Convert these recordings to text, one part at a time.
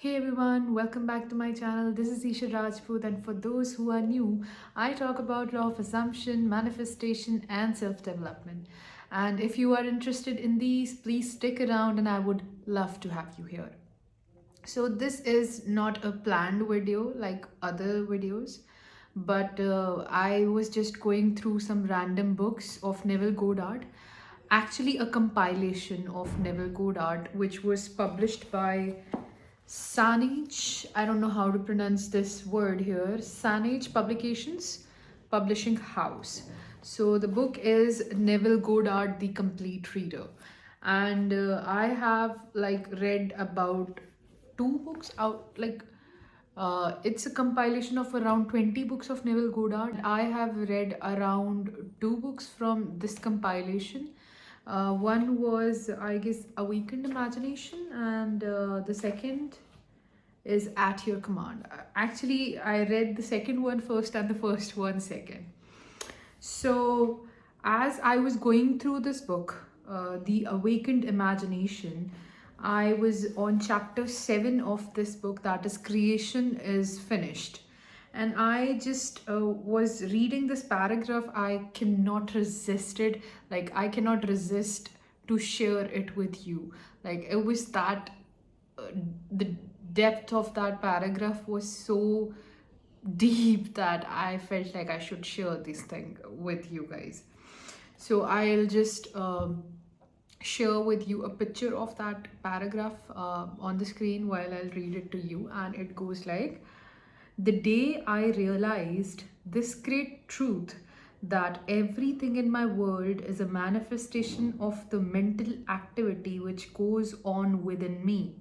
Hey everyone, welcome back to my channel. This is Isha Rajput, and for those who are new, I talk about law of assumption, manifestation, and self development. And if you are interested in these, please stick around, and I would love to have you here. So, this is not a planned video like other videos, but I was just going through some random books of Neville Goddard, actually, a compilation of Neville Goddard, which was published by Sanage, I don't know how to pronounce this word here. Sanage Publications, Publishing House. So the book is Neville Goddard, The Complete Reader. And I have read about two books out, it's a compilation of around 20 books of Neville Goddard. I have read around two books from this compilation. One was, I guess, Awakened Imagination, and the second is At Your Command. Actually, I read the second one first and the first one second. So, as I was going through this book, The Awakened Imagination, I was on chapter 7 of this book, that is Creation is Finished. And I just was reading this paragraph. I cannot resist it. I cannot resist to share it with you. It was that, the depth of that paragraph was so deep that I felt like I should share this thing with you guys. So I'll just share with you a picture of that paragraph on the screen while I'll read it to you. And it goes like, the day I realized this great truth that everything in my world is a manifestation of the mental activity which goes on within me,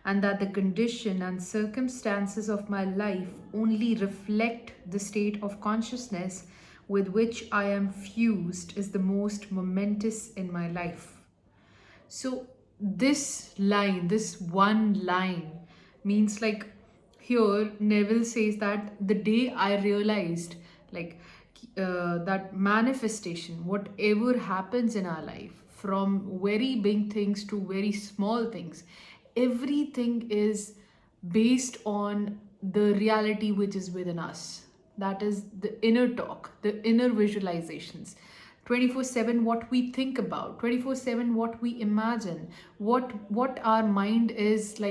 and that the condition and circumstances of my life only reflect the state of consciousness with which I am fused, is the most momentous in my life. So, this line, this one line, means here Neville says that the day I realized, that manifestation, whatever happens in our life, from very big things to very small things, everything is based on the reality which is within us. That is the inner talk, the inner visualizations. 24/7 what we think about, 24/7 what we imagine, what our mind is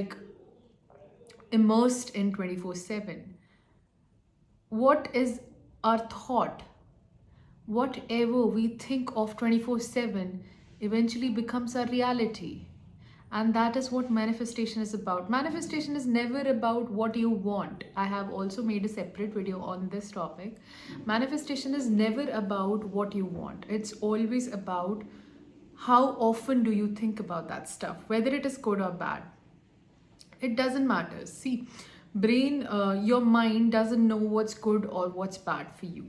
immersed in 24/7. What is our thought? Whatever we think of 24/7 eventually becomes our reality. And that is what manifestation is about. Manifestation is never about what you want. I have also made a separate video on this topic. Manifestation is never about what you want. It's always about how often do you think about that stuff, whether it is good or bad. It doesn't matter. See, your mind doesn't know what's good or what's bad for you.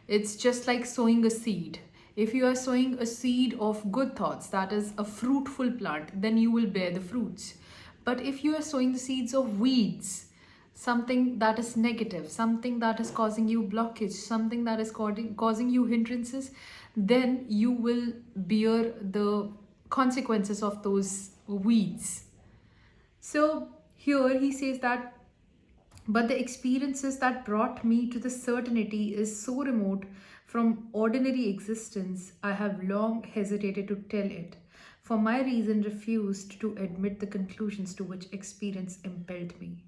It's just like sowing a seed. If you are sowing a seed of good thoughts, that is a fruitful plant, then you will bear the fruits. But if you are sowing the seeds of weeds, something that is negative, something that is causing you blockage, something that is causing you hindrances, then you will bear the consequences of those weeds. So here he says that, but the experiences that brought me to the certainty is so remote from ordinary existence, I have long hesitated to tell it, for my reason refused to admit the conclusions to which experience impelled me.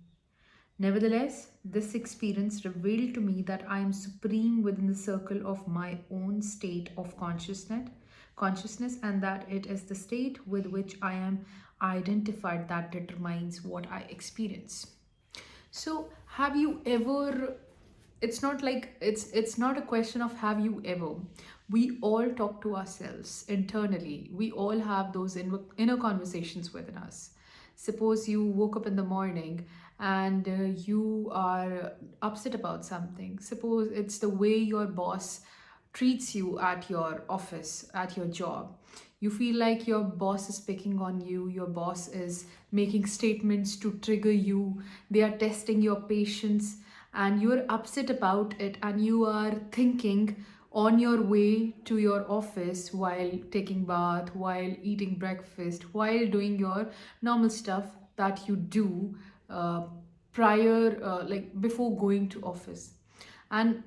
Nevertheless, this experience revealed to me that I am supreme within the circle of my own state of consciousness, and that it is the state with which I am identified that determines what I experience. So, have you ever, it's not a question of have you ever. We all talk to ourselves internally. We all have those inner conversations within us. Suppose you woke up in the morning and you are upset about something. Suppose it's the way your boss treats you at your office, at your job. You feel like your boss is picking on you, your boss is making statements to trigger you, they are testing your patience, and you're upset about it, and you are thinking on your way to your office while taking bath, while eating breakfast, while doing your normal stuff that you do uh, prior, like before going to office. And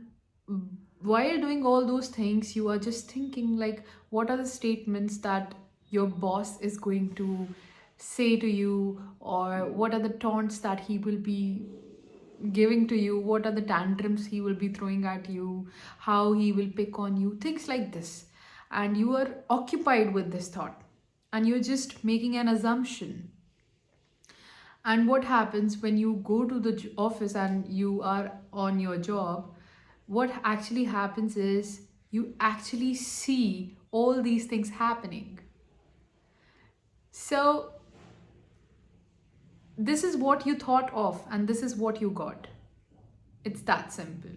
while doing all those things, you are just thinking like, what are the statements that your boss is going to say to you, or what are the taunts that he will be giving to you, what are the tantrums he will be throwing at you, how he will pick on you, things like this. And you are occupied with this thought, and you're just making an assumption. And what happens when you go to the office and you are on your job? What actually happens is you actually see all these things happening. So, this is what you thought of, and this is what you got. It's that simple.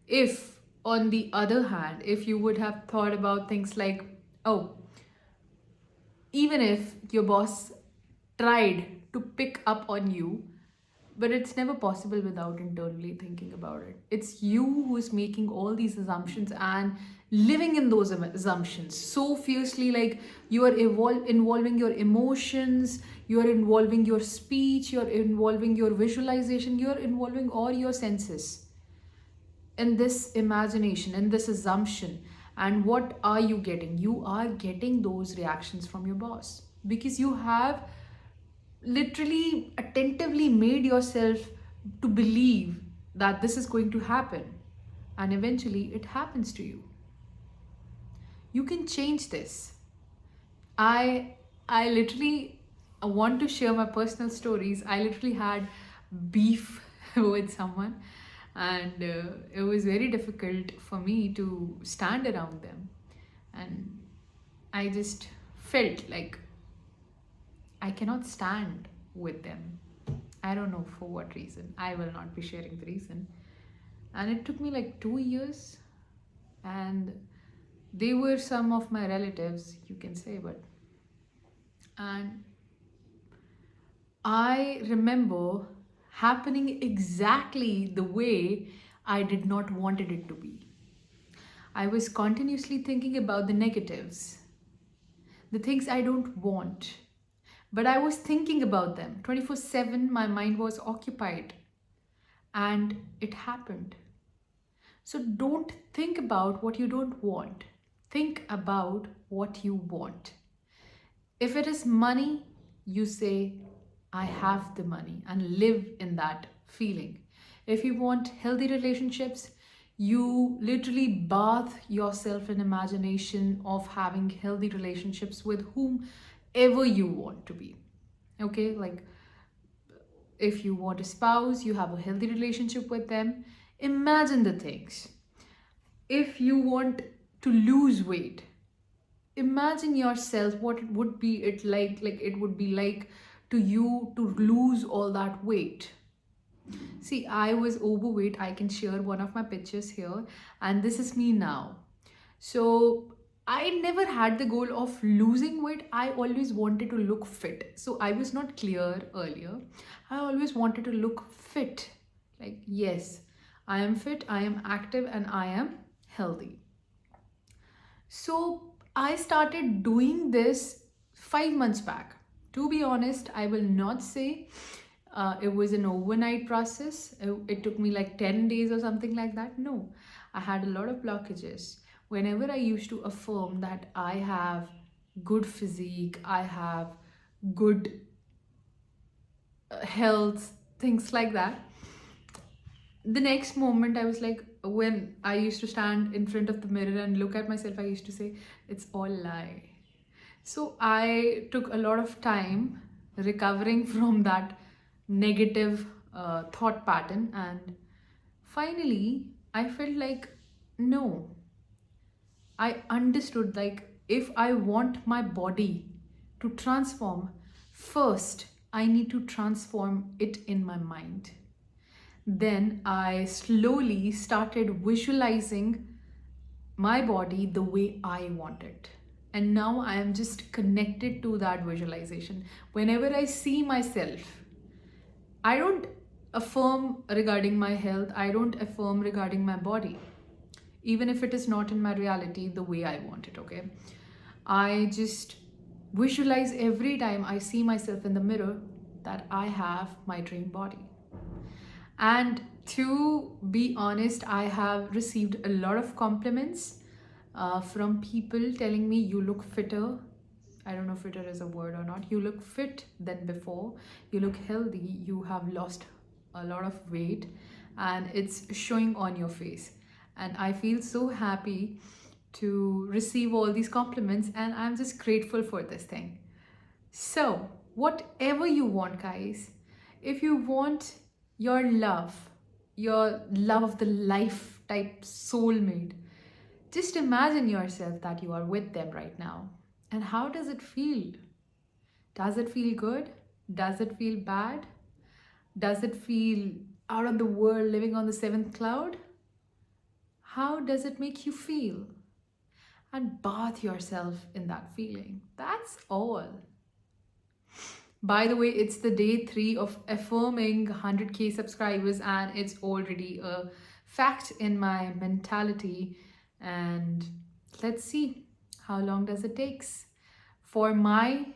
If, on the other hand, if you would have thought about things like, oh, even if your boss tried to pick up on you, but it's never possible without internally thinking about it. It's you who is making all these assumptions and living in those assumptions so fiercely, like you are involving your emotions, you are involving your speech, you're involving your visualization, you're involving all your senses in this imagination, in this assumption. And what are you getting? You are getting those reactions from your boss because you have literally attentively made yourself to believe that this is going to happen, and eventually it happens to you. You can change this. I literally want to share my personal stories. I literally had beef with someone, and it was very difficult for me to stand around them. And I just felt like I cannot stand with them. I don't know for what reason. I will not be sharing the reason. And it took me like 2 years, and they were some of my relatives, you can say, and I remember happening exactly the way I did not wanted it to be. I was continuously thinking about the negatives, the things I don't want. But I was thinking about them 24/7. My mind was occupied, and it happened. So don't think about what you don't want. Think about what you want. If it is money, you say, I have the money, and live in that feeling. If you want healthy relationships, you literally bath yourself in imagination of having healthy relationships with whomever you want to be. Okay, like if you want a spouse, you have a healthy relationship with them. Imagine the things. If you want to lose weight, imagine yourself what it would be it like it would be like to you to lose all that weight. See, I was overweight. I can share one of my pictures here, and this is me now. So I never had the goal of losing weight. I always wanted to look fit. So I was not clear earlier. I always wanted to look fit. Like, yes, I am fit, I am active, and I am healthy. So I started doing this 5 months back. To be honest, I will not say it was an overnight process. It took me like 10 days or something like that. No, I had a lot of blockages. Whenever I used to affirm that I have good physique, I have good health, things like that, the next moment I was like, when I used to stand in front of the mirror and look at myself, I used to say, it's all lie. So I took a lot of time recovering from that negative thought pattern, and finally I felt like, no, I understood, like, if I want my body to transform, first I need to transform it in my mind. Then I slowly started visualizing my body the way I want it. And now I am just connected to that visualization. Whenever I see myself, I don't affirm regarding my health, I don't affirm regarding my body, even if it is not in my reality the way I want it, okay? I just visualize every time I see myself in the mirror. that I have my dream body. And to be honest, I have received a lot of compliments from people telling me you look fitter. I don't know if fitter is a word or not. You look fit than before. You look healthy. You have lost a lot of weight and it's showing on your face. And I feel so happy to receive all these compliments, and I'm just grateful for this thing. So, whatever you want, guys, if you want your love of the life type soulmate, just imagine yourself that you are with them right now. And how does it feel? Does it feel good? Does it feel bad? Does it feel out of the world, living on the seventh cloud? How does it make you feel? And bath yourself in that feeling. That's all. By the way, it's the day 3 of affirming 100k subscribers, and it's already a fact in my mentality. And let's see how long does it takes for my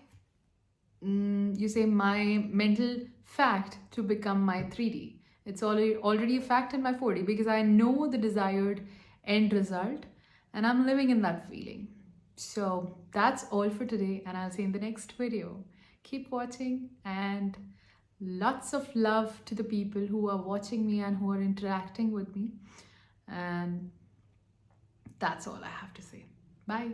my mental fact to become my 3D. It's already a fact in my 4D because I know the desired end result and I'm living in that feeling. So that's all for today, and I'll see you in the next video. Keep watching, and lots of love to the people who are watching me and who are interacting with me. And that's all I have to say. Bye.